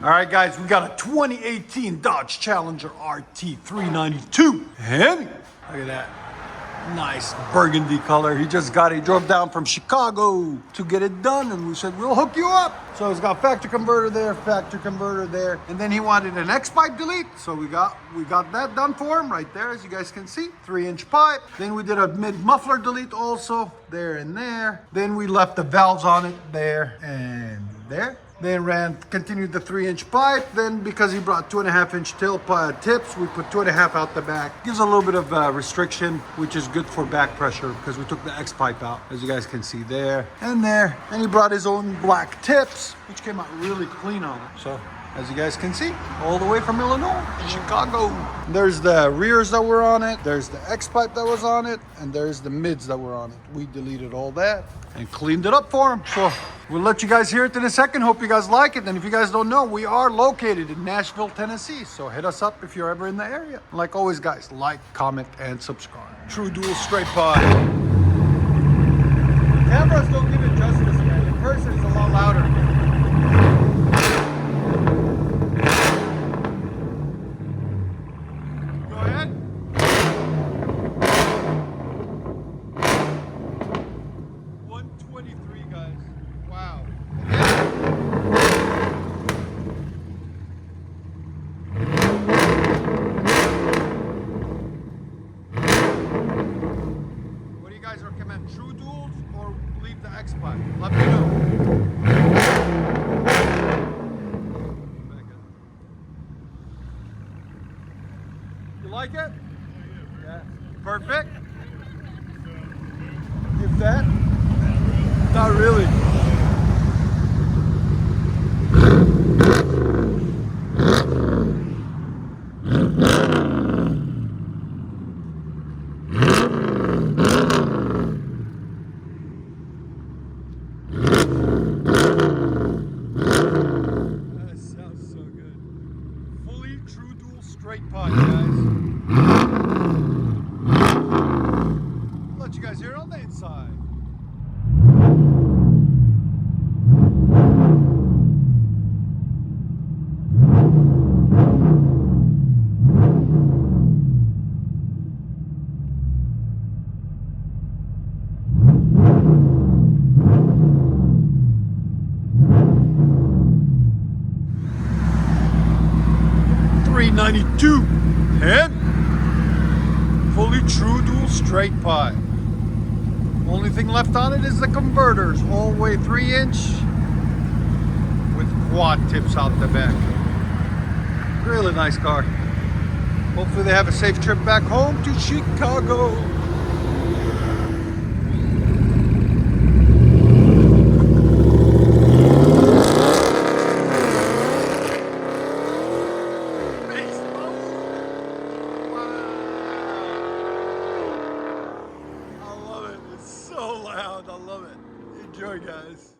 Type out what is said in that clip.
All right, guys, we got a 2018 Dodge Challenger RT 392 HEMI. Look at that. Nice burgundy color. He drove down from Chicago to get it done, and we said, we'll hook you up. So it's got factory converter there, and then he wanted an X pipe delete, so we got that done for him right there, as you guys can see, 3-inch pipe. Then we did a mid muffler delete also, there and there. Then we left the valves on it, there and there. Then continued the 3-inch pipe. Then because he brought 2.5-inch tips, we put 2.5 out the back. Gives a little bit of restriction, which is good for back pressure because we took the X pipe out, as you guys can see there and there. And he brought his own black tips, which came out really clean on it. So as you guys can see, all the way from Illinois to Chicago. There's the rears that were on it, there's the X pipe that was on it, and there's the mids that were on it. We deleted all that and cleaned it up for him. So we'll let you guys hear it in a second. Hope you guys like it. And if you guys don't know, we are located in Nashville, Tennessee. So hit us up if you're ever in the area. Like always, guys, like, comment, and subscribe. True dual straight pod. Cameras don't give it justice, man. In person, it's a lot louder. Recommend true duals or leave the X pipe? Let me know. You like it? Yeah. Perfect? If that? Not really. Straight pod, guys. I'll let you guys hear it on the inside. .92 and fully true dual straight pipe. Only thing left on it is the converters, all the way 3-inch with quad tips out the back. Really nice car. Hopefully they have a safe trip back home to Chicago. So loud, I love it. Enjoy, guys.